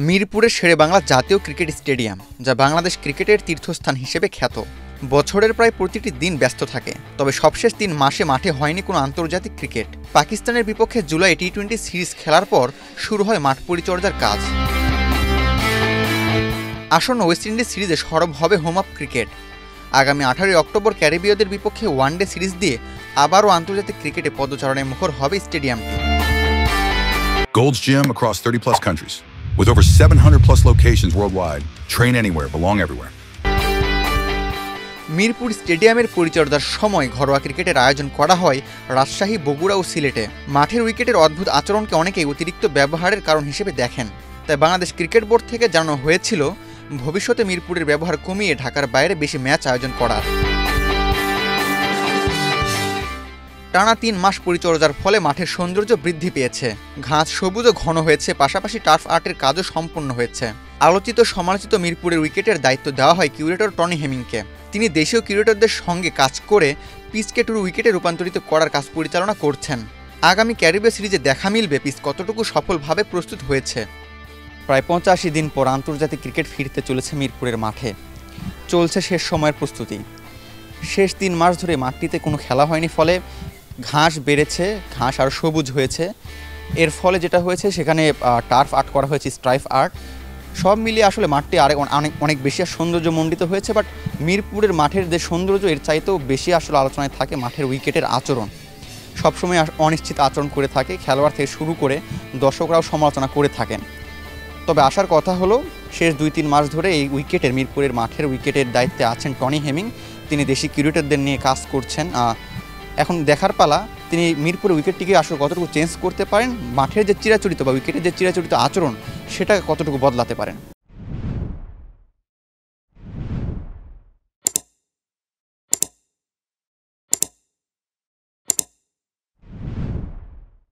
মিরপুরের শেরেবাংলা জাতীয় cricket stadium, যা বাংলাদেশ ক্রিকেটের তীর্থস্থান হিসেবে খ্যাত, বছরের প্রায় প্রতিটি দিন ব্যস্ত থাকে। তবে সবশেষ 3 মাসে মাঠে হয়নি কোনো আন্তর্জাতিক ক্রিকেট। পাকিস্তানের বিপক্ষে জুলাই টি-20 সিরিজ খেলার পর শুরু হয় মাঠ পরিচর্যার কাজ। আসন্ন ওয়েস্ট ইন্ডিজ সিরিজে সরব হবে হোম অফ ক্রিকেট। আগামী 18 অক্টোবর ক্যারিবীয়দের বিপক্ষে ওয়ানডে সিরিজ দিয়ে আবারও আন্তর্জাতিক ক্রিকেটে পদচারণায় মুখর হবে স্টেডিয়ামটি। Gold's Gym across 30+ countries. With over 700+ locations worldwide, train anywhere, belong everywhere. Mirpur স্টেডিয়ামের পরিচর্যার সময় ঘরোয়া ক্রিকেটের আয়োজন করা হয় রাজশাহী, বগুড়া ও সিলেটে। মাঠের উইকেটের অদ্ভুত আচরণকে অনেকেই অতিরিক্ত ব্যবহারের কারণ হিসেবে দেখেন। তাই বাংলাদেশ ক্রিকেট বোর্ড থেকে জানানো হয়েছিল ভবিষ্যতে মিরপুরের ব্যবহার কমিয়ে ঢাকার বাইরে বেশি ম্যাচ আয়োজন করার। টানা 3 মাস পরিচর্যার ফলে মাঠের সৌন্দর্য বৃদ্ধি পেয়েছে, ঘাস সবুজ ও ঘন হয়েছে, পাশাপাশি টার্ফ আর্টের কাজও সম্পন্ন হয়েছে। আলোচিত সমালোচিত মিরপুরের উইকেটের দায়িত্ব দেওয়া হয় কিউরেটর টনি হেমিংকে। তিনি দেশীয় কিউরেটরদের সঙ্গে কাজ করে পিচকে টুরু উইকেটে রূপান্তরিত করার কাজ পরিচালনা করছেন। আগামী ক্যারিবীয় সিরিজে দেখা মিলবে পিচ কতটুকু সফলভাবে প্রস্তুত হয়েছে। প্রায় 85 দিন পর আন্তর্জাতিক ক্রিকেট ফিরতে চলেছে মিরপুরের মাঠে। চলছে শেষ সময়ের প্রস্তুতি। শেষ 3 মাস ধরে মাঠটিতে কোনো খেলা হয়নি, ফলে ঘাস বেড়েছে, ঘাস আরও সবুজ হয়েছে। এর ফলে যেটা হয়েছে, সেখানে টার্ফ আর্ট করা হয়েছে, স্ট্রাইপ আর্ট। সব মিলিয়ে আসলে মাঠটি অনেক বেশি সৌন্দর্যমণ্ডিত হয়েছে। বাট মিরপুরের মাঠের যে সৌন্দর্য, এর চাইতেও বেশি আসলে আলোচনায় থাকে মাঠের উইকেটের আচরণ। সবসময় অনিশ্চিত আচরণ করে থাকে, খেলোয়াড় থেকে শুরু করে দর্শকরাও সমালোচনা করে থাকেন। তবে আসার কথা হলো, শেষ 2-3 মাস ধরে এই উইকেটের, মিরপুরের মাঠের উইকেটের দায়িত্বে আছেন টনি হেমিং। তিনি দেশি কিউরেটরদের নিয়ে কাজ করছেন। এখন দেখার পালা তিনি মিরপুরের উইকেটটিকে আসলে কতটুকু চেঞ্জ করতে পারেন, মাঠের যে চিরাচরিত বা উইকেটের যে চিরাচরিত আচরণ, সেটা কতটুকু বদলাতে পারেন।